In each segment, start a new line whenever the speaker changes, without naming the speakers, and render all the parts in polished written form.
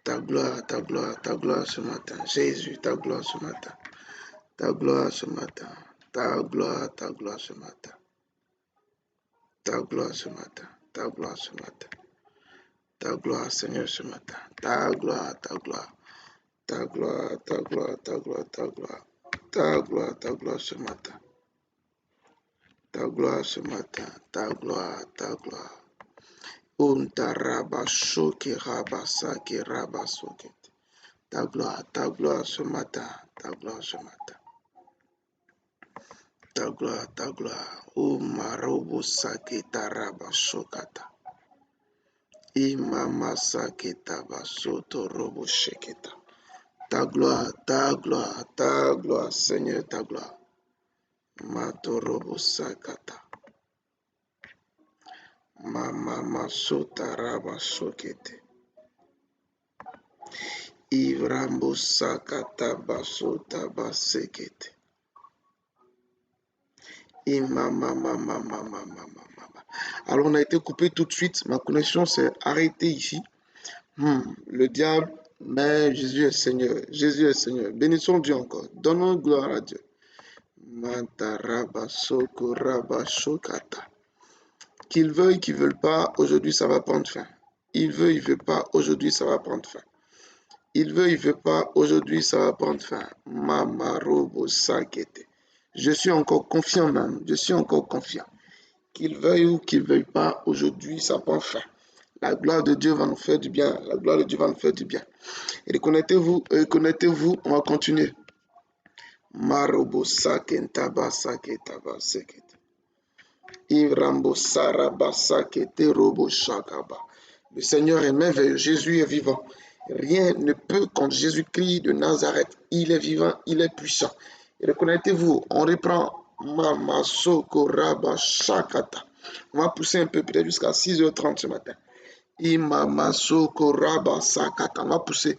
ta gloire ce matin. Jésus, ta gloire ce matin. Ta gloire ce matin. Ta gloire ce matin. Ta gloire ce matin. Ta gloire ce matin. Ta gloire, Seigneur, ce matin. Ta gloire. Ta gloire, ta gloire, ta gloire. Ta gloire ce matin. Ta gloire ce matin. Ta gloire. Untarabashoki rabasaki rabasoki. Ta gloire ce matin. Ta gloire ce matin. Ta gloire. Umarobo saki tarabashokata. Imama saki tabasoto robo sheketa. Ta gloire, Seigneur, ta gloire. Matorobo sakata. Mama masota rabashokete. Ivrambo sakata basota basekete. Alors on a été coupé tout de suite, ma connexion s'est arrêtée ici. Le diable, mais Jésus est Seigneur, bénissons Dieu encore, donnons gloire à Dieu. Qu'il veuille, qu'il ne veuille pas, aujourd'hui ça va prendre fin. Il veut, il ne veut pas, aujourd'hui ça va prendre fin. Il veut, il ne veut pas, aujourd'hui ça va prendre fin. Mamarobo sakete. Je suis encore confiant, même. Je suis encore confiant. Qu'il veuille ou qu'il ne veuille pas, aujourd'hui, ça prend fin. La gloire de Dieu va nous faire du bien. La gloire de Dieu va nous faire du bien. Et reconnectez-vous, on va continuer. Marobo sakentaba saketaba sekete. Ivrambo saraba sakete robo shakaba. Le Seigneur est merveilleux. Jésus est vivant. Rien ne peut contre Jésus-Christ de Nazareth. Il est vivant, il est puissant. Et reconnectez-vous, on reprend Mama Soko Raba Shakata. On va pousser un peu, peut-être jusqu'à 6h30 ce matin. Imama Soko Raba Sakata. On va pousser.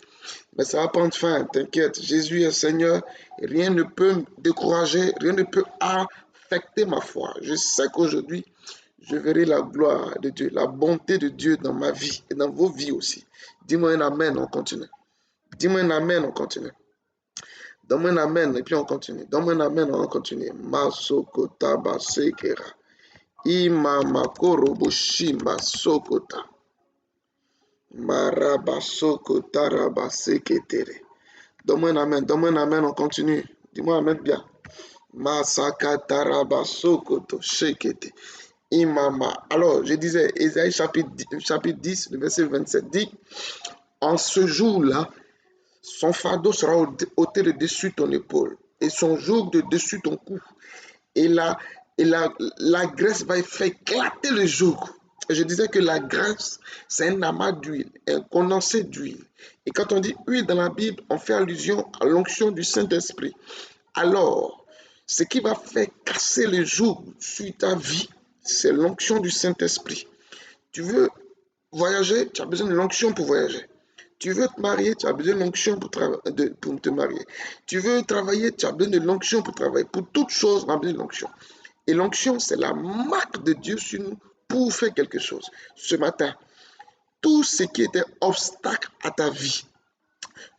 Mais ça va prendre fin, t'inquiète. Jésus est Seigneur. Rien ne peut me décourager, rien ne peut affecter ma foi. Je sais qu'aujourd'hui, je verrai la gloire de Dieu, la bonté de Dieu dans ma vie et dans vos vies aussi. Dis-moi un amen, on continue. Dis-moi un amen, on continue. Donne-moi un amen et puis on continue. Donne-moi un amen, on continue. Masokota basekera. Imamakoro boshima sokota. Marabasokota rabaseketere. Donne-moi un amen, on continue. Dis-moi un amen bien. Masakata rabasokoto shekete. Imama. Alors, je disais, Ésaïe chapitre 10, le verset 27 dit, en ce jour-là, son fardeau sera ôté de dessus ton épaule et son joug de dessus ton cou. Et la graisse va faire éclater le joug. Je disais que la graisse, c'est un amas d'huile, un condensé d'huile. Et quand on dit huile dans la Bible, on fait allusion à l'onction du Saint-Esprit. Alors, ce qui va faire casser le joug sur ta vie, c'est l'onction du Saint-Esprit. Tu veux voyager, tu as besoin de l'onction pour voyager. Tu veux te marier, tu as besoin de l'onction pour te marier. Tu veux travailler, tu as besoin de l'onction pour travailler. Pour toute chose, on a besoin de l'onction. Et l'onction, c'est la marque de Dieu sur nous pour faire quelque chose. Ce matin, tout ce qui était obstacle à ta vie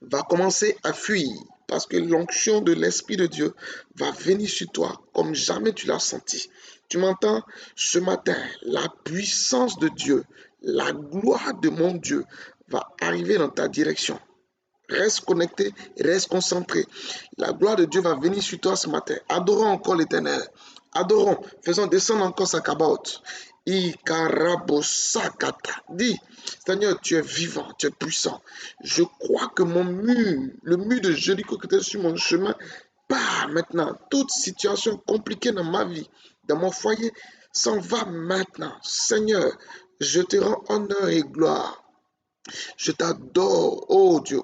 va commencer à fuir parce que l'onction de l'Esprit de Dieu va venir sur toi comme jamais tu l'as senti. Tu m'entends? Ce matin, la puissance de Dieu, la gloire de mon Dieu va arriver dans ta direction. Reste connecté, reste concentré. La gloire de Dieu va venir sur toi ce matin. Adorons encore l'Éternel. Adorons. Faisons descendre encore sa cabote. Ikarabosakata. Dis, Seigneur, tu es vivant, tu es puissant. Je crois que mon mur, le mur de Jéricho qui était sur mon chemin, part maintenant. Toute situation compliquée dans ma vie, dans mon foyer, s'en va maintenant. Seigneur, je te rends honneur et gloire. Je t'adore, oh Dieu.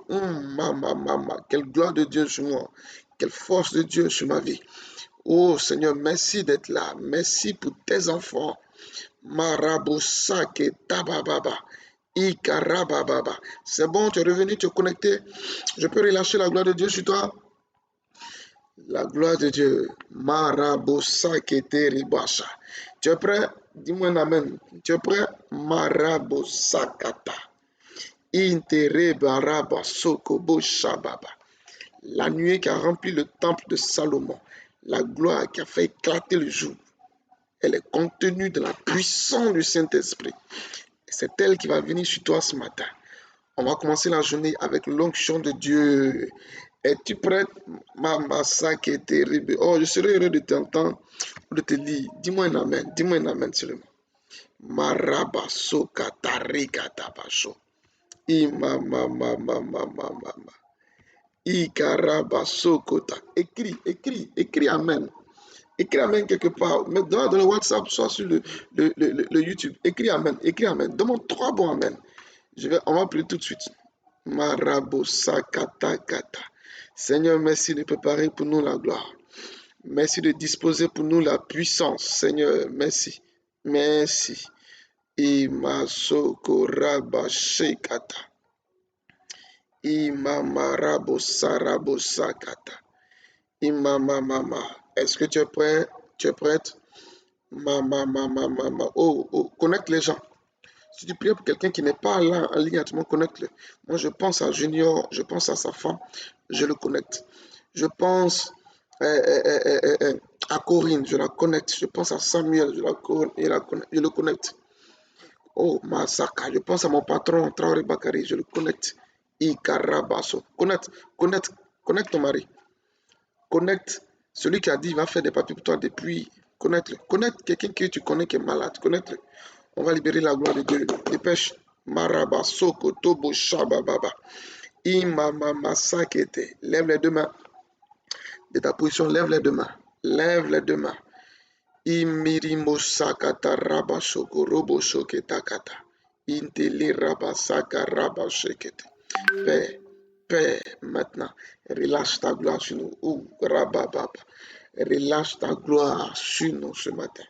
Quelle gloire de Dieu sur moi. Quelle force de Dieu sur ma vie. Oh Seigneur, merci d'être là. Merci pour tes enfants. Marabosake tabababa. Ikarabababa. C'est bon, tu es revenu, tu es connecté. Je peux relâcher la gloire de Dieu sur toi. La gloire de Dieu. Marabosake teribasha. Tu es prêt? Dis-moi un amen. Tu es prêt? Marabosakata. Intere baraba sokobo shababa. La nuée qui a rempli le temple de Salomon, la gloire qui a fait éclater le jour, elle est contenue dans la puissance du Saint-Esprit. C'est elle qui va venir sur toi ce matin. On va commencer la journée avec l'onction de Dieu. Es-tu prête, Mama Sake terrible? Oh, je serais heureux de t'entendre ou de te lire. Dis-moi un amen. Dis-moi un amen seulement. Marabaso katarika tabaso. Imamamamamamama. Ikarabaso kota. Écris amen. Écris amen quelque part. Maintenant, dans le WhatsApp, soit sur le YouTube. Écris amen. Demande 3 bons amen. On va prier tout de suite. Marabosa kata kata. Seigneur, merci de préparer pour nous la gloire. Merci de disposer pour nous la puissance. Seigneur, merci. Merci. Imasoko rabashekata. Imamarabosa rabosakata. Imamamama. Est-ce que tu es prêt? Tu es prête? Mama. Oh, connecte les gens. Si tu pries pour quelqu'un qui n'est pas là en ligne, tu me connecte-le. Moi, je pense à Junior, je pense à sa femme, je le connecte. Je pense à Corinne, je la connecte. Je pense à Samuel, je le connecte. Oh, Masaka, je pense à mon patron, Traoré Bakari, je le connecte. Ikarabaso. Connecte ton mari. Connecte celui qui a dit il va faire des papiers pour toi depuis. Connecte-le. Connecte quelqu'un que tu connais qui est malade. Connecte-le. On va libérer la gloire de Dieu. Dépêche. Maraba, Soko, Tobo, Shabababa. Imamama, Sakete. Lève les deux mains. De ta position, lève les deux mains. Lève les deux mains. Imirimo Sakata, Raba, Soko, Robo, Shoketakata. Inteli, Raba, Saka, Raba, Shekete. Père, maintenant, relâche ta gloire sur nous. Rabababa. Relâche ta gloire sur nous ce matin.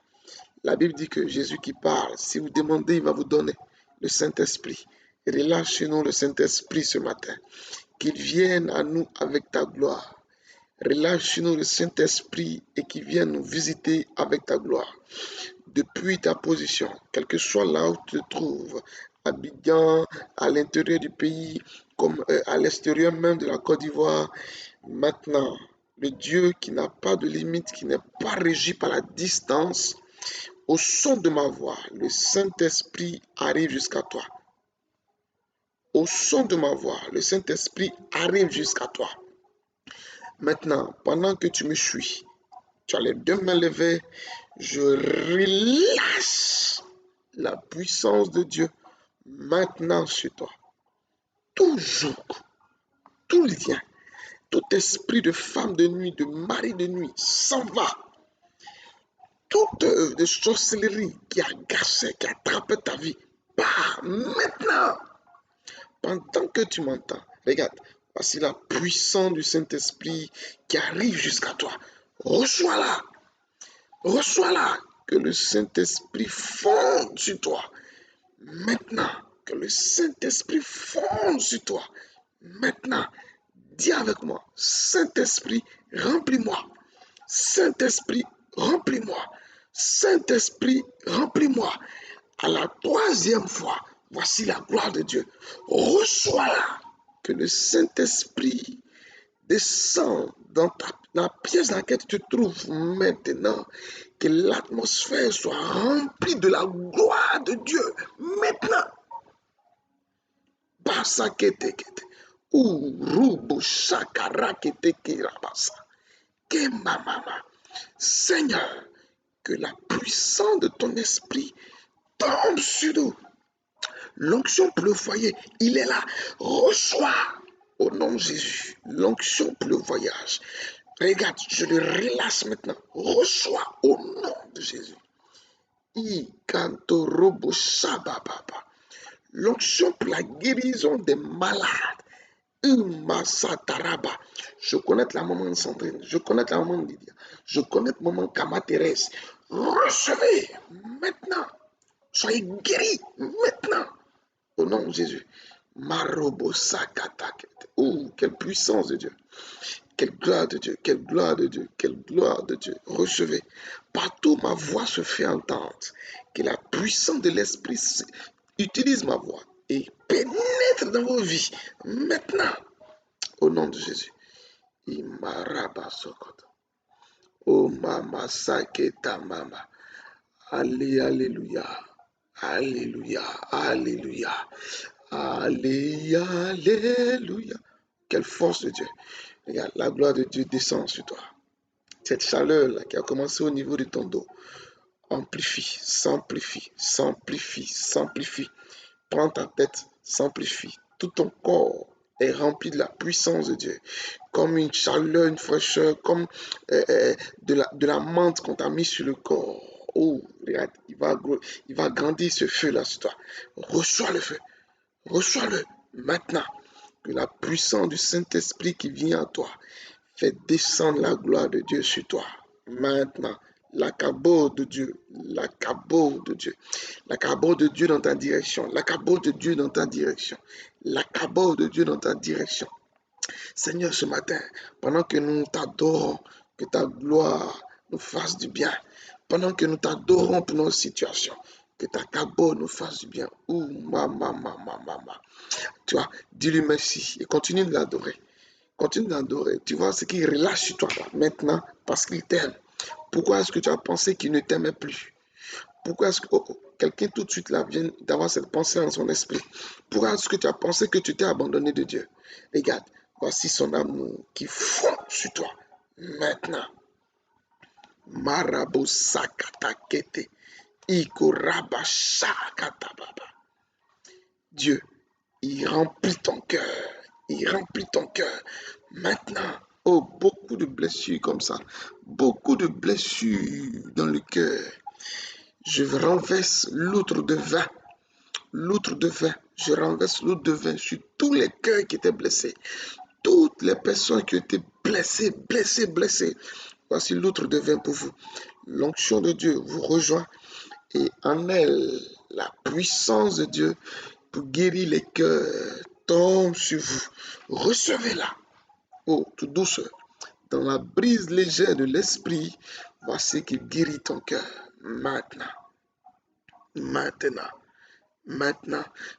La Bible dit que Jésus qui parle, si vous demandez, il va vous donner le Saint-Esprit. Relâche sur nous le Saint-Esprit ce matin. Qu'il vienne à nous avec ta gloire. Relâche sur nous le Saint-Esprit et qu'il vienne nous visiter avec ta gloire. Depuis ta position, quel que soit là où tu te trouves, Abidjan, à l'intérieur du pays, comme à l'extérieur même de la Côte d'Ivoire, maintenant, le Dieu qui n'a pas de limite, qui n'est pas régi par la distance, au son de ma voix, le Saint-Esprit arrive jusqu'à toi. Au son de ma voix, le Saint-Esprit arrive jusqu'à toi. Maintenant, pendant que tu me suis, tu as les deux mains levées, je relâche la puissance de Dieu maintenant sur toi. Tout joug, tout lien, tout esprit de femme de nuit, de mari de nuit, s'en va. Toute œuvre de sorcellerie qui a gâché, qui a attrapé ta vie, part maintenant. Pendant que tu m'entends, regarde, voici la puissance du Saint-Esprit qui arrive jusqu'à toi. Reçois-la. Reçois-la. Que le Saint-Esprit fonde sur toi. Maintenant, que le Saint-Esprit fonde sur toi. Maintenant, dis avec moi, Saint-Esprit, remplis-moi. Saint-Esprit, remplis-moi. Saint-Esprit, remplis-moi. À la 3e fois, voici la gloire de Dieu. Reçois-la. Que le Saint-Esprit descend dans la pièce dans laquelle tu te trouves maintenant. Que l'atmosphère soit remplie de la gloire de Dieu. Maintenant. Basa kete kete. Urubo shakara kete kirabasa. Que mama. Seigneur, que la puissance de ton esprit tombe sur nous. L'onction pour le foyer, il est là. Reçois au nom de Jésus l'onction pour le voyage. Regarde, je le relâche maintenant. Reçois au nom de Jésus. Ikantorobo shabababa. L'onction pour la guérison des malades. Umasataraba. Je connais la maman Sandrine. Je connais la maman Lydia. Je connais maman Kama Thérèse. Recevez maintenant. Soyez guéris maintenant. Au nom de Jésus. Marobosakatakete. Oh, quelle puissance de Dieu. Quelle gloire de Dieu. Quelle gloire de Dieu. Quelle gloire de Dieu. Recevez. Partout ma voix se fait entendre. Que la puissance de l'Esprit utilise ma voix. et pénètre dans vos vies maintenant au nom de Jésus. Imaraba Sokoto. Oh mama saketa mama. Alléluia. Alléluia. Alléluia. Alléluia. Quelle force de Dieu. Regarde, la gloire de Dieu descend sur toi. Cette chaleur-là qui a commencé au niveau de ton dos, amplifie, s'amplifie, s'amplifie, s'amplifie. Prends ta tête, s'amplifie. Tout ton corps est rempli de la puissance de Dieu. Comme une chaleur, une fraîcheur, comme de la menthe qu'on t'a mis sur le corps. Oh, regarde, il va grandir ce feu-là sur toi. Reçois le feu. Reçois-le maintenant. Que la puissance du Saint-Esprit qui vient à toi fait descendre la gloire de Dieu sur toi. Maintenant, l'acabot de Dieu, l'acabot de Dieu, l'acabot de Dieu dans ta direction, l'acabot de Dieu dans ta direction, l'acabot de Dieu dans ta direction. Seigneur, ce matin, pendant que nous t'adorons, que ta gloire nous fasse du bien, pendant que nous t'adorons pour nos situations, que ta cabot nous fasse du bien. Ouh, mama. Tu vois, dis-lui merci et continue de l'adorer. Continue d'adorer. Tu vois ce qu'il relâche sur toi là, maintenant parce qu'il t'aime. Pourquoi est-ce que tu as pensé qu'il ne t'aimait plus? Pourquoi est-ce que quelqu'un tout de suite là vient d'avoir cette pensée dans son esprit? Pourquoi est-ce que tu as pensé que tu t'es abandonné de Dieu? Regarde, voici son amour qui fond sur toi. Maintenant, Marabo Sakata Kete, Ikoraba Shakata Baba. Dieu, il remplit ton cœur. Il remplit ton cœur. Maintenant, oh, beaucoup de blessures comme ça. Beaucoup de blessures dans le cœur. Je renverse l'outre de vin. L'outre de vin. Je renverse l'outre de vin sur tous les cœurs qui étaient blessés. Toutes les personnes qui étaient blessées. Voici l'outre de vin pour vous. L'onction de Dieu vous rejoint et en elle, la puissance de Dieu pour guérir les cœurs tombe sur vous. Recevez-la. Oh, tout douceur. Dans la brise légère de l'esprit, voici qui guérit ton cœur. Maintenant.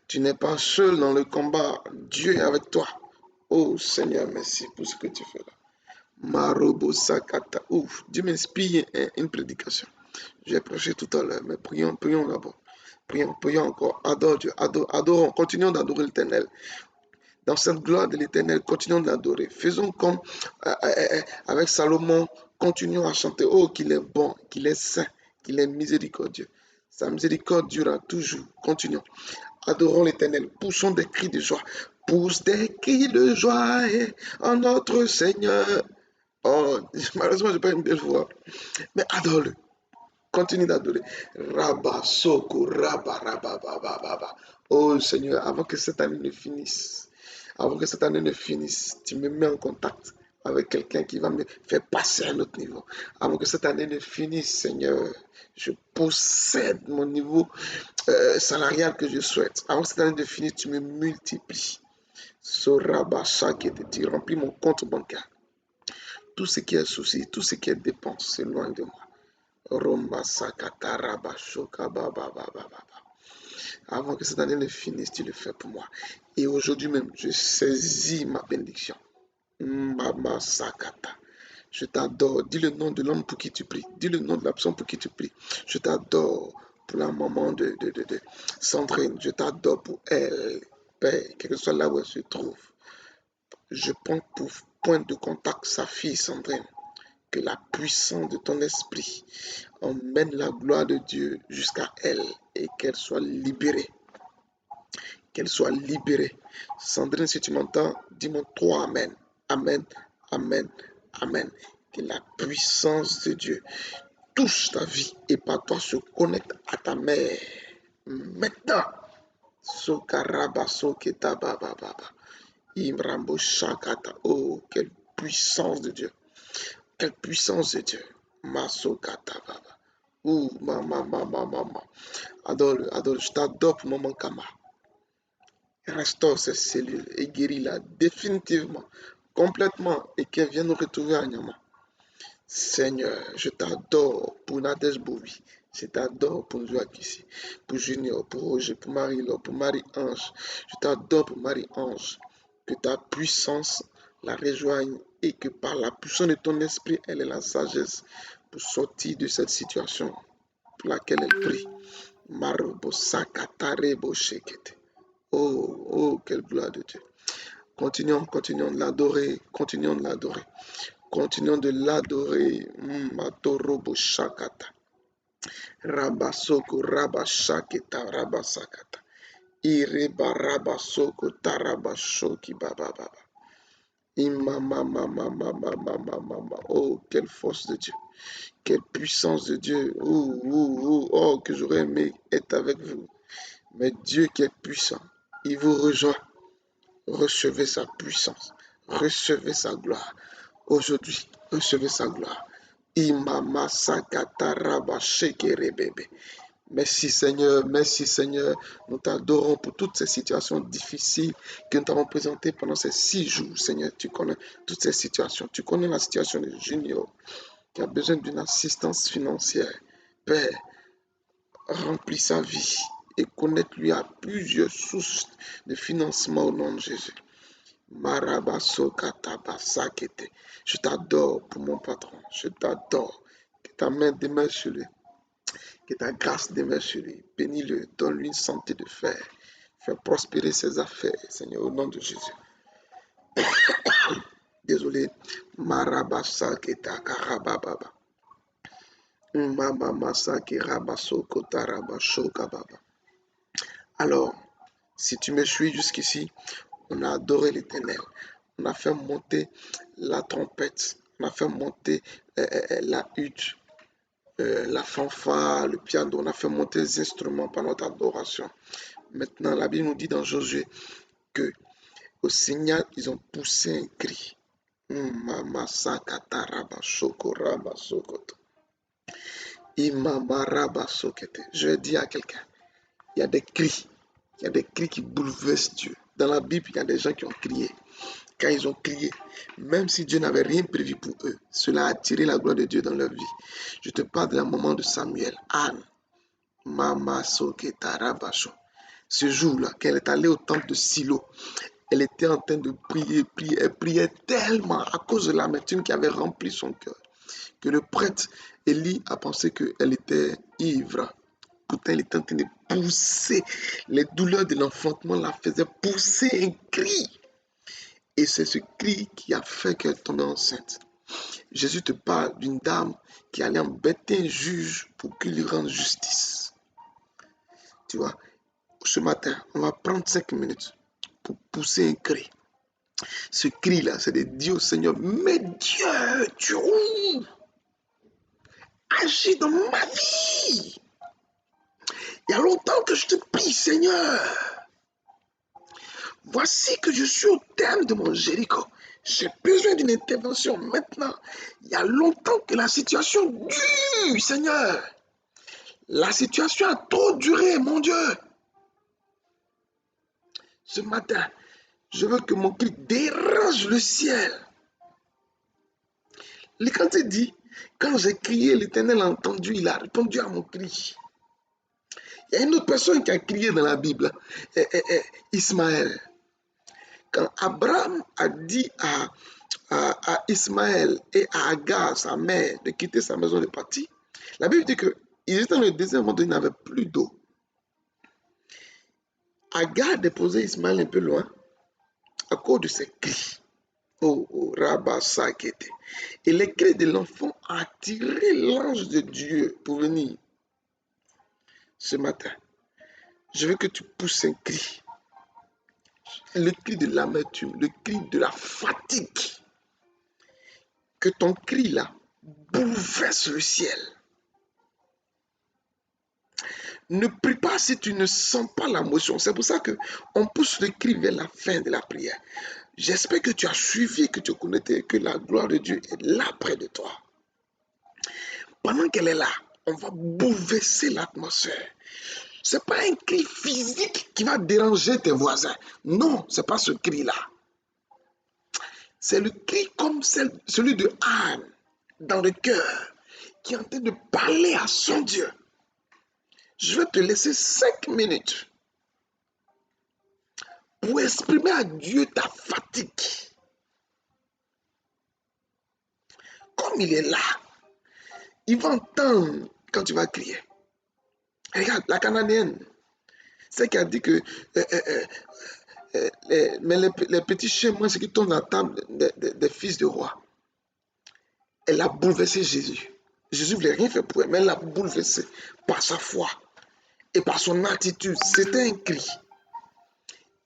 Tu n'es pas seul dans le combat. Dieu est avec toi. Oh Seigneur, merci pour ce que tu fais là. Marobo Sakata. Ouf, Dieu m'inspire une prédication. J'ai prêché tout à l'heure, mais prions d'abord. Prions encore. Adore Dieu, adorons, continuons d'adorer l'Éternel. Dans cette gloire de l'Éternel, continuons d'adorer. Faisons comme avec Salomon, continuons à chanter. Oh, qu'il est bon, qu'il est saint, qu'il est miséricordieux. Sa miséricorde durera toujours. Continuons. Adorons l'Éternel. Poussons des cris de joie. Pousse des cris de joie en notre Seigneur. Oh, malheureusement, je n'ai pas une belle voix. Mais adore-le. Continue d'adorer. Rabba, Soko, Rabba, Rabba, Baba, Baba. Oh Seigneur, avant que cette année ne finisse, tu me mets en contact avec quelqu'un qui va me faire passer à un autre niveau. Avant que cette année ne finisse, Seigneur, je possède mon niveau salarial que je souhaite. Avant que cette année ne finisse, tu me multiplies. Sorabasha qui était, tu remplis mon compte bancaire. Tout ce qui est souci, tout ce qui est dépense, c'est loin de moi. Romba Sakata Rabba Shoka Baba Baba. Avant que cette année ne finisse, tu le fais pour moi. Et aujourd'hui même, je saisis ma bénédiction. Mama Sakata. Je t'adore. Dis le nom de l'homme pour qui tu pries. Dis le nom de la personne pour qui tu pries. Je t'adore pour la maman de Sandrine. Je t'adore pour elle. Père, quel que soit là où elle se trouve. Je prends pour point de contact sa fille Sandrine. Que la puissance de ton esprit emmène la gloire de Dieu jusqu'à elle et qu'elle soit libérée. Qu'elle soit libérée. Sandrine, si tu m'entends, dis-moi 3 Amen. Amen, Amen, Amen. Que la puissance de Dieu touche ta vie et par toi se connecte à ta mère. Maintenant, Sokaraba Soketa Baba Baba. Imrambo Shakata. Oh, quelle puissance de Dieu. Quelle puissance de Dieu. Masokata Baba. Ouh, maman. Adore. Je t'adore pour maman Kama. Restaure ces cellules et guéris-la définitivement, complètement, et qu'elle vienne nous retrouver à Nyama. Seigneur, je t'adore pour Nadège Bovi. Je t'adore pour Joachim, pour Junior, pour Roger, pour Marie-Laure, pour Marie-Ange. Je t'adore pour Marie-Ange. Que ta puissance la rejoigne et que par la puissance de ton esprit, elle ait la sagesse pour sortir de cette situation pour laquelle elle prie. Marobo sakatarebo shekete. Oh, oh, quelle gloire de Dieu. Continuons de l'adorer, continuons de l'adorer. Continuons de l'adorer. Matorobo shakata. Rabasoko rabashaketa rabasakata. Ireba rabasoko tarabashoki baba baba. Imama mama mama mama mama. Oh, quelle force de Dieu. Quelle puissance de Dieu. Oh, que j'aurais aimé être avec vous. Mais Dieu qui est puissant, il vous rejoint. Recevez sa puissance. Recevez sa gloire. Aujourd'hui, recevez sa gloire. Imama sakata raba shekere bebe. Merci Seigneur, merci Seigneur. Nous t'adorons pour toutes ces situations difficiles que nous t'avons présentées pendant ces 6 jours. Seigneur, tu connais toutes ces situations. Tu connais la situation de Junior qui a besoin d'une assistance financière. Père, remplis sa vie et connecte-lui à plusieurs sources de financement au nom de Jésus. Marabasokatabassakete. Je t'adore pour mon patron. Je t'adore. Que ta main demeure sur lui. Que ta grâce demeure sur lui. Bénis-le. Donne-lui une santé de fer. Fais prospérer ses affaires, Seigneur, au nom de Jésus. Désolé. Marabasaketa karabababa. Mamamasaki rabasokota rabashokababa. Alors, si tu me suis jusqu'ici, on a adoré l'Éternel. On a fait monter la trompette. On a fait monter la hutte, la fanfare, le piano. On a fait monter les instruments par notre adoration. Maintenant, la Bible nous dit dans Josué que au signal, ils ont poussé un cri. Je vais dire à quelqu'un, il y a des cris. Il y a des cris qui bouleversent Dieu. Dans la Bible, il y a des gens qui ont crié. Quand ils ont crié, même si Dieu n'avait rien prévu pour eux, cela a attiré la gloire de Dieu dans leur vie. Je te parle d'un moment de Samuel, Anne, Mama Soketa Rabasho. Ce jour-là, qu'elle est allée au temple de Silo, elle était en train de prier. Elle priait tellement à cause de l'amertume qui avait rempli son cœur que le prêtre Élie a pensé qu'elle était ivre. Pourtant, elle était en train de pousser. Les douleurs de l'enfantement la faisaient pousser un cri. Et c'est ce cri qui a fait qu'elle tombait enceinte. Jésus te parle d'une dame qui allait embêter un juge pour qu'il lui rende justice. Tu vois, ce matin, on va prendre 5 minutes pour pousser un cri. Ce cri-là, c'est de dire au Seigneur, mais Dieu, tu agis dans ma vie. Il y a longtemps que je te prie, Seigneur. Voici que je suis au terme de mon Jéricho. J'ai besoin d'une intervention maintenant. Il y a longtemps que la situation dure, Seigneur. La situation a trop duré, mon Dieu. Ce matin, je veux que mon cri dérange le ciel. Quand il dit, quand j'ai crié, l'Éternel a entendu, il a répondu à mon cri. Il y a une autre personne qui a crié dans la Bible, Ismaël. Quand Abraham a dit à Ismaël et à Agar, sa mère, de quitter sa maison de partir, la Bible dit qu'ils étaient dans le désert, à un moment donné, ils n'avaient plus d'eau. Agar a déposé Ismaël un peu loin à cause de ses cris. Oh, Rabba Sakete. Et les cris de l'enfant ont attiré l'ange de Dieu pour venir. Ce matin, je veux que tu pousses un cri. Le cri de l'amertume, le cri de la fatigue. Que ton cri là bouleverse le ciel. Ne prie pas si tu ne sens pas la motion. C'est pour ça qu'on pousse le cri vers la fin de la prière. J'espère que tu as suivi, que tu connais, que la gloire de Dieu est là près de toi. Pendant qu'elle est là, on va bouleverser l'atmosphère. Ce n'est pas un cri physique qui va déranger tes voisins. Non, ce n'est pas ce cri-là. C'est le cri comme celui de Anne dans le cœur, qui est en train de parler à son Dieu. Je vais te laisser 5 minutes pour exprimer à Dieu ta fatigue. Comme il est là, il va entendre quand tu vas crier. Regarde, la Cananéenne, c'est qui a dit que les petits chiens mangent ce qui tourne à la table des fils de roi. Elle a bouleversé Jésus. Jésus ne voulait rien faire pour elle, mais elle l'a bouleversé par sa foi et par son attitude. C'était un cri.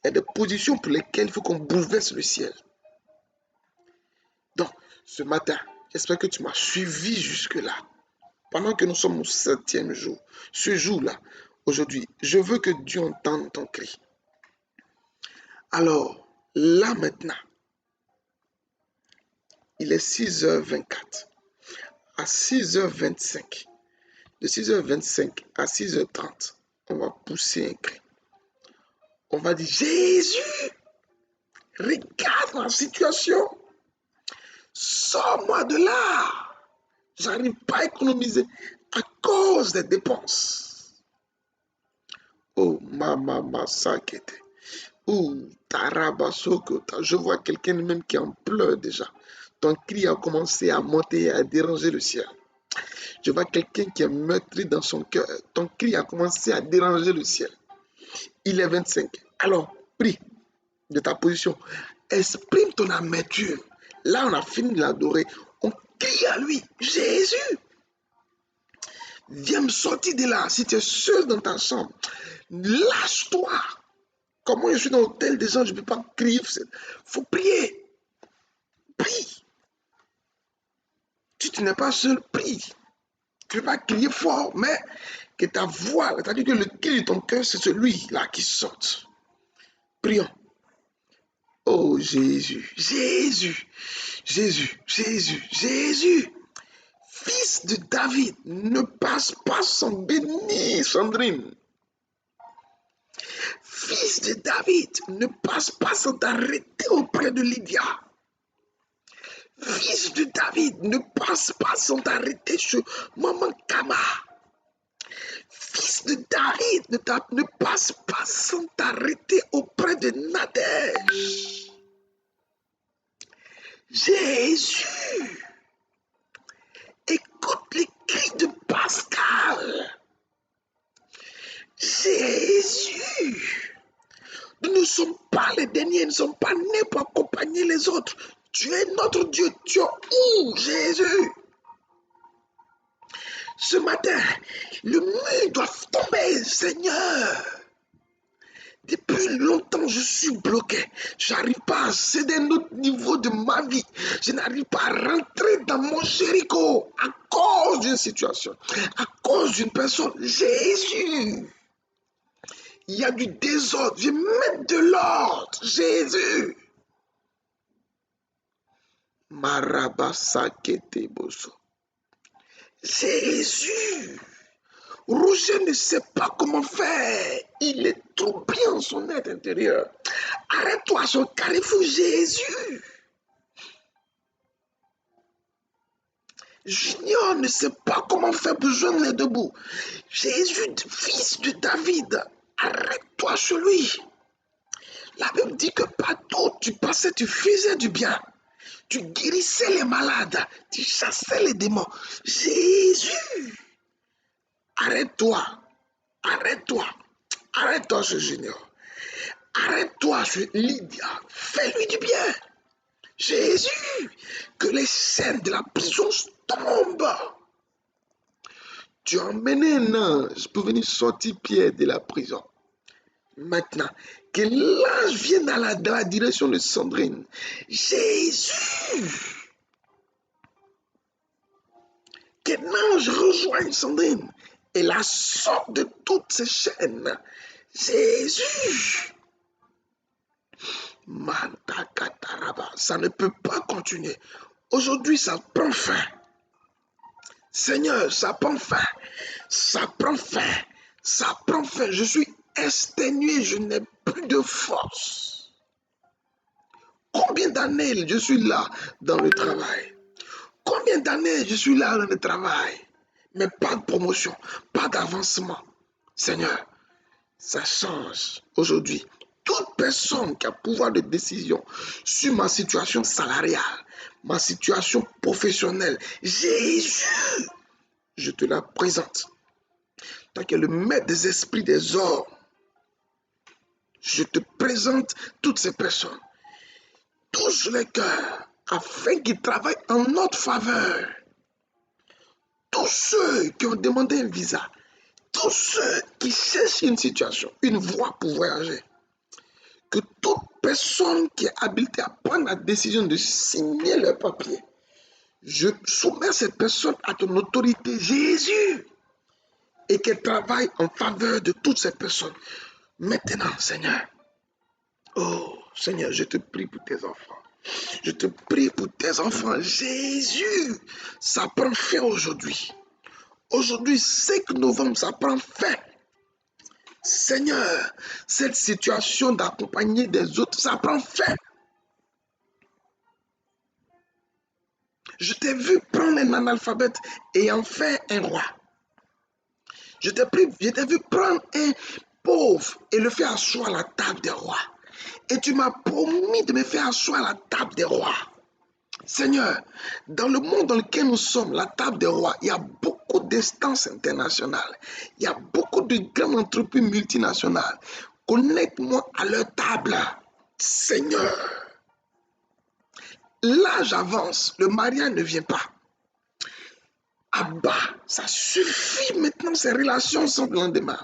Il y a des positions pour lesquelles il faut qu'on bouleverse le ciel. Donc, ce matin, j'espère que tu m'as suivi jusque-là. Pendant que nous sommes au 7e jour, ce jour-là, aujourd'hui, je veux que Dieu entende ton cri. Alors, là maintenant, il est 6h24. À 6h25, de 6h25 à 6h30, on va pousser un cri. On va dire, Jésus, regarde ma situation. Sors-moi de là. J'arrive pas à économiser à cause des dépenses. Oh, mama sakete. Oh, tarabasokota. Je vois quelqu'un même qui en pleure déjà. Ton cri a commencé à monter et à déranger le ciel. Je vois quelqu'un qui est meurtri dans son cœur. Ton cri a commencé à déranger le ciel. Il est 25. Alors, prie de ta position. Exprime ton amertume. Là, on a fini de l'adorer. On crie à lui. Jésus, viens me sortir de là. Si tu es seul dans ta chambre, lâche-toi. Comment je suis dans l'hôtel des gens, je ne peux pas crier. Il faut prier. Prie. Si tu n'es pas seul, prie. Tu ne peux pas crier fort, mais que ta voix, c'est-à-dire que le cri de ton cœur, c'est celui-là qui saute. Prions. Oh Jésus, Jésus, Jésus, Jésus, Jésus, fils de David, ne passe pas sans bénir Sandrine. Fils de David, ne passe pas sans t'arrêter auprès de Lydia. Fils de David, ne passe pas sans t'arrêter chez Maman Kama. Fils de David, ne passe pas sans t'arrêter auprès de Nadège. Jésus, écoute les cris de Pascal. Jésus, nous ne sommes pas les derniers, nous ne sommes pas nés pour accompagner les autres. Tu es notre Dieu, tu es où, Jésus? Ce matin, le mur doit tomber, Seigneur. Depuis longtemps, je suis bloqué. Je n'arrive pas à céder un autre niveau de ma vie. Je n'arrive pas à rentrer dans mon Jéricho à cause d'une situation, à cause d'une personne. Jésus, il y a du désordre. Je mets de l'ordre. Jésus. Marabasakete boso. Jésus. Roger ne sait pas comment faire. Il est troublé en son être intérieur. Arrête-toi à son carrefour, Jésus. Junior ne sait pas comment faire pour joindre les deux bouts. Jésus, fils de David, arrête-toi sur lui. La Bible dit que partout tu passais, tu faisais du bien. Tu guérissais les malades. Tu chassais les démons. Jésus, arrête-toi. Arrête-toi. Arrête-toi sur Junior. Arrête-toi sur Lydia. Fais-lui du bien. Jésus, que les chaînes de la prison tombent. Tu as emmené un ange pour venir sortir Pierre de la prison. Maintenant, que l'ange vienne dans la direction de Sandrine. Jésus, que l'ange rejoigne Sandrine et la sorte de toutes ces chaînes. Jésus. Ça ne peut pas continuer. Aujourd'hui, ça prend fin. Seigneur, ça prend fin. Ça prend fin. Ça prend fin. Je suis exténué. Je n'ai plus de force. Combien d'années je suis là dans le travail? Combien d'années je suis là dans le travail? Mais pas de promotion, pas d'avancement. Seigneur, ça change aujourd'hui. Toute personne qui a pouvoir de décision sur ma situation salariale, ma situation professionnelle, Jésus, je te la présente. Toi qui es le maître des esprits des hommes, je te présente toutes ces personnes. Touche les cœurs afin qu'ils travaillent en notre faveur. Tous ceux qui ont demandé un visa, tous ceux qui cherchent une situation, une voie pour voyager, que toute personne qui est habilitée à prendre la décision de signer le papier, je soumets cette personne à ton autorité, Jésus, et qu'elle travaille en faveur de toutes ces personnes. Maintenant, Seigneur, oh Seigneur, je te prie pour tes enfants. Je te prie pour tes enfants. Jésus, ça prend fin aujourd'hui. Aujourd'hui, 5 novembre, ça prend fin. Seigneur, cette situation d'accompagner des autres, ça prend fin. Je t'ai vu prendre un analphabète et en faire un roi. Je t'ai vu prendre un pauvre et le faire asseoir à la table des rois. Et tu m'as promis de me faire asseoir à la table des rois. Seigneur, dans le monde dans lequel nous sommes, la table des rois, il y a beaucoup d'instances internationales. Il y a beaucoup de grandes entreprises multinationales. Connecte-moi à leur table. Seigneur, l'âge avance, le mariage ne vient pas. Abba, ça suffit maintenant, ces relations sans lendemain.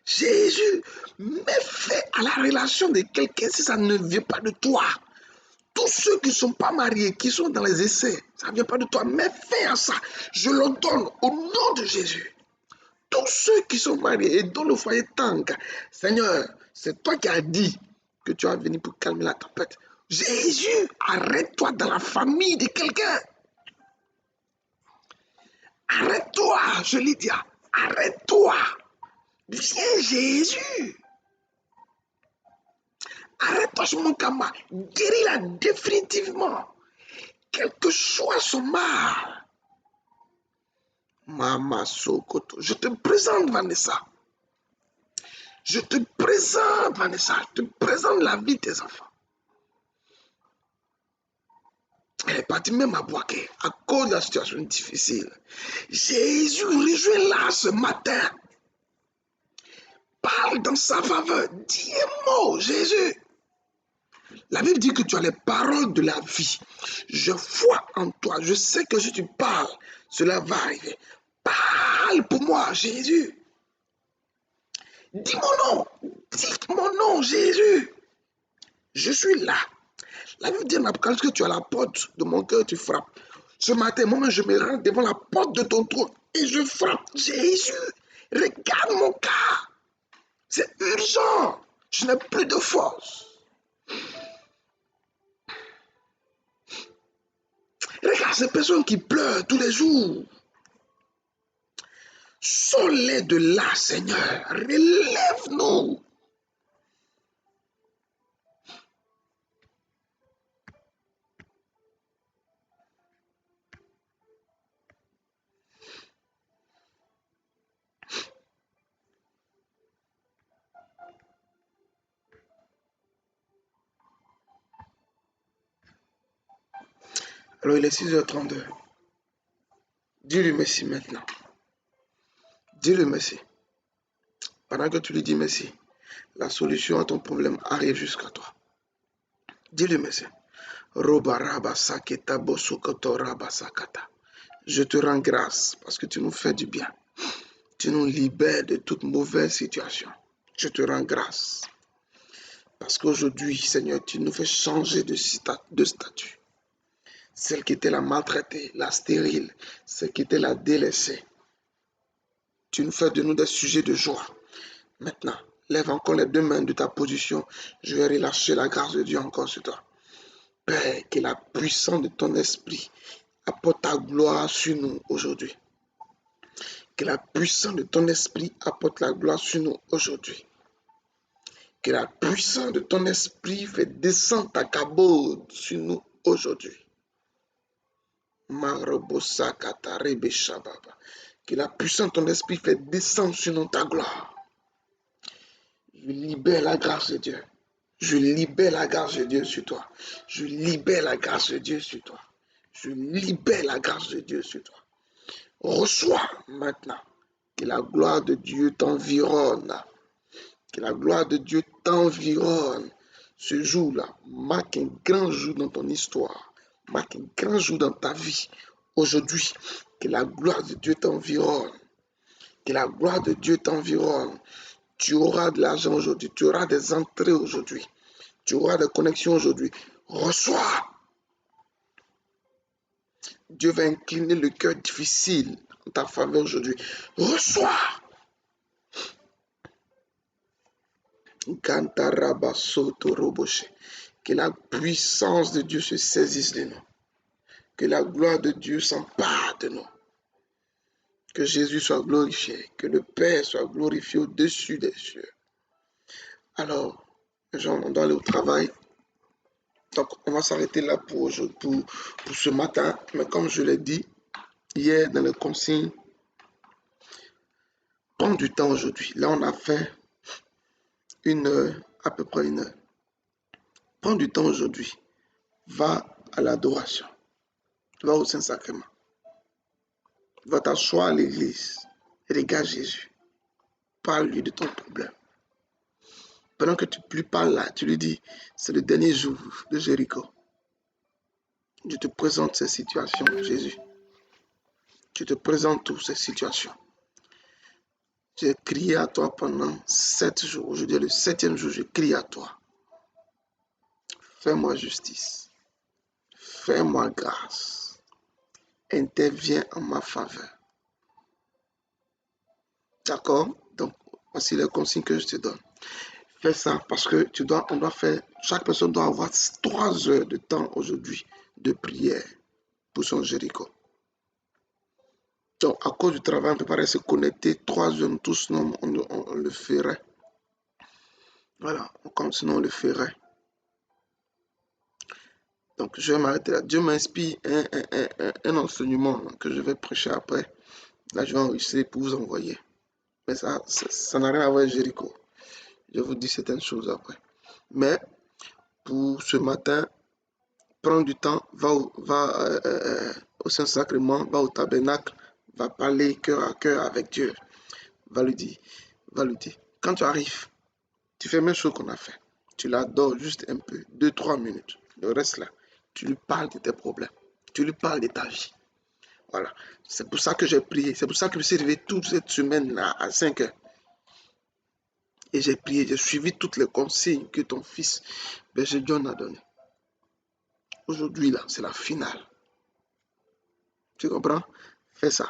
Jésus, mets fin à la relation de quelqu'un si ça ne vient pas de toi. Tous ceux qui ne sont pas mariés, qui sont dans les essais, ça ne vient pas de toi. Mets fin à ça. Je l'ordonne au nom de Jésus. Tous ceux qui sont mariés et dont le foyer tangue, Seigneur, c'est toi qui as dit que tu vas venir pour calmer la tempête. Jésus, arrête-toi dans la famille de quelqu'un. Arrête-toi, je l'ai dit. Arrête-toi. Viens, Jésus. Arrête-toi sur mon kama. Guéris-la définitivement. Quel que soit son mal. Mama Sokoto. Je te présente Vanessa. Je te présente Vanessa. Je te présente la vie de tes enfants. Elle est partie même à Boaké à cause de la situation difficile. Jésus, rejoins-la ce matin. Parle dans sa faveur. Dis un mot, Jésus. La Bible dit que tu as les paroles de la vie. Je vois en toi. Je sais que si tu parles, cela va arriver. Parle pour moi, Jésus. Dis mon nom. Dis mon nom, Jésus. Je suis là. La Bible dit en Apocalypse que tu as la porte de mon cœur, tu frappes. Ce matin, moi, je me rends devant la porte de ton trône et je frappe. Jésus, regarde mon cas. C'est urgent. Je n'ai plus de force. Regarde ces personnes qui pleurent tous les jours. Sors-les de là, Seigneur. Relève-nous. Alors, il est 6h32. Dis-lui merci maintenant. Dis-lui merci. Pendant que tu lui dis merci, la solution à ton problème arrive jusqu'à toi. Dis-lui merci. Je te rends grâce parce que tu nous fais du bien. Tu nous libères de toute mauvaise situation. Je te rends grâce. Parce qu'aujourd'hui, Seigneur, tu nous fais changer de statut. Celle qui était la maltraitée, la stérile, celle qui était la délaissée. Tu nous fais de nous des sujets de joie. Maintenant, lève encore les 2 mains de ta position. Je vais relâcher la grâce de Dieu encore sur toi. Père, que la puissance de ton esprit apporte ta gloire sur nous aujourd'hui. Que la puissance de ton esprit apporte la gloire sur nous aujourd'hui. Que la puissance de ton esprit fait descendre ta cabode sur nous aujourd'hui. Que la puissance de ton esprit fait descendre sur nous ta gloire. Je libère la grâce de Dieu. Je libère la grâce de Dieu sur toi. Je libère la grâce de Dieu sur toi. Je libère la grâce de Dieu sur toi. Reçois maintenant que la gloire de Dieu t'environne. Que la gloire de Dieu t'environne. Ce jour-là marque un grand jour dans ton histoire. Marque un grand jour dans ta vie. Aujourd'hui, que la gloire de Dieu t'environne. Que la gloire de Dieu t'environne. Tu auras de l'argent aujourd'hui. Tu auras des entrées aujourd'hui. Tu auras des connexions aujourd'hui. Reçois. Dieu va incliner le cœur difficile en ta faveur aujourd'hui. Reçois. Que la puissance de Dieu se saisisse de nous. Que la gloire de Dieu s'empare de nous. Que Jésus soit glorifié. Que le Père soit glorifié au-dessus des cieux. Alors, les gens, on doit aller au travail. Donc, on va s'arrêter là pour ce matin. Mais comme je l'ai dit hier dans les consignes, prends du temps aujourd'hui. Là, on a fait une heure, à peu près une heure. Prends du temps aujourd'hui. Va à l'adoration. Va au Saint-Sacrement. Va t'asseoir à l'église. Regarde Jésus. Parle-lui de ton problème. Pendant que tu lui parles là, tu lui dis, c'est le dernier jour de Jéricho. Je te présente ces situations, Jésus. Je te présente toutes ces situations. J'ai crié à toi pendant 7 jours. Aujourd'hui, le 7e jour, je crie à toi. Fais-moi justice. Fais-moi grâce. Interviens en ma faveur. D'accord? Donc, voici les consignes que je te donne. Fais ça parce que chaque personne doit avoir 3 heures de temps aujourd'hui de prière pour son Jéricho. Donc, à cause du travail, on ne peut pas rester connecté 3 heures, nous tous, non, on le ferait. Voilà, sinon on le ferait. Donc, je vais m'arrêter là. Dieu m'inspire un enseignement que je vais prêcher après. Là, je vais enregistrer pour vous envoyer. Mais ça n'a rien à voir avec Jéricho. Je vous dis certaines choses après. Mais, pour ce matin, prends du temps, va au Saint-Sacrement, va au tabernacle, va parler cœur à cœur avec Dieu. Va lui dire. Quand tu arrives, tu fais la même chose qu'on a fait. Tu l'adores juste un peu, 2-3 minutes. Le reste là, tu lui parles de tes problèmes. Tu lui parles de ta vie. Voilà. C'est pour ça que j'ai prié. C'est pour ça que je me suis réveillé toute cette semaine-là à 5 heures. Et j'ai prié, j'ai suivi toutes les consignes que ton fils, Berger John, a données. Aujourd'hui, là, c'est la finale. Tu comprends? Fais ça.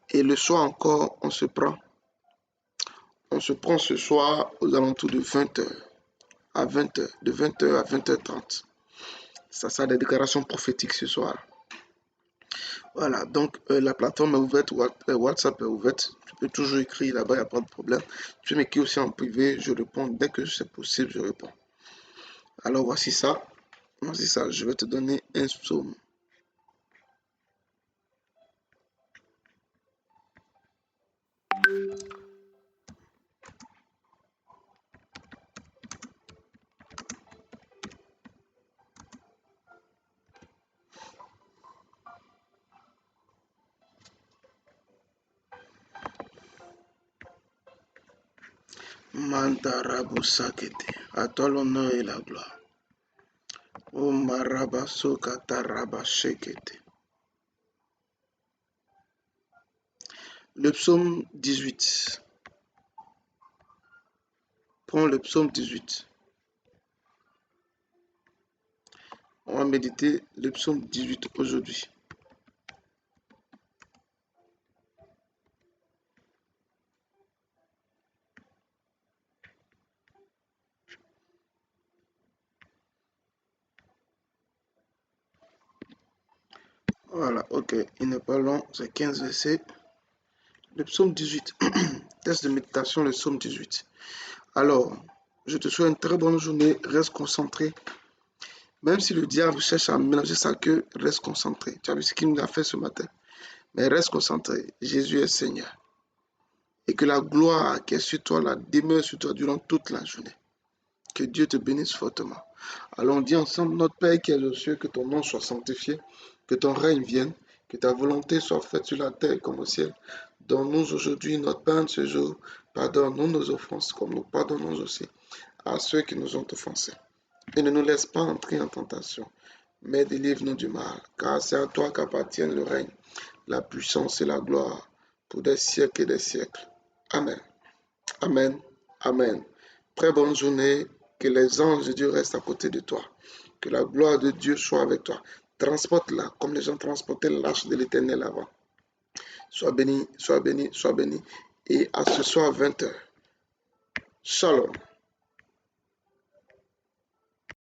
Et le soir encore, on se prend ce soir aux alentours de 20h. À 20h. De 20h à 20h30. Ça des déclarations prophétiques ce soir. Voilà, donc la plateforme est ouverte, WhatsApp est ouverte. Tu peux toujours écrire là-bas, il n'y a pas de problème. Tu peux m'écrire aussi en privé, je réponds. Dès que c'est possible, je réponds. Alors voici ça. Je vais te donner un psaume. Mandarabusakete. À toi l'honneur et la gloire. O Marabasokatarabashekete. Le psaume 18. Prends le psaume 18. On va méditer le psaume 18 aujourd'hui. Voilà, ok. Il n'est pas long, c'est 15 versets. Le psaume 18. Test de méditation, le psaume 18. Alors, je te souhaite une très bonne journée. Reste concentré. Même si le diable cherche à mélanger sa queue, reste concentré. Tu as vu ce qu'il nous a fait ce matin? Mais reste concentré. Jésus est Seigneur. Et que la gloire qui est sur toi, la demeure sur toi durant toute la journée. Que Dieu te bénisse fortement. Allons dire ensemble, notre Père qui est aux cieux, que ton nom soit sanctifié, que ton règne vienne, que ta volonté soit faite sur la terre comme au ciel. Donne-nous aujourd'hui notre pain de ce jour. Pardonne-nous nos offenses, comme nous pardonnons aussi à ceux qui nous ont offensés. Et ne nous laisse pas entrer en tentation, mais délivre-nous du mal, car c'est à toi qu'appartiennent le règne, la puissance et la gloire, pour des siècles et des siècles. Amen. Amen. Amen. Très bonne journée. Que les anges de Dieu restent à côté de toi. Que la gloire de Dieu soit avec toi. Transporte-la comme les gens transportaient l'arche de l'Éternel avant. Sois béni, sois béni, sois béni. Et à ce soir 20h. Shalom.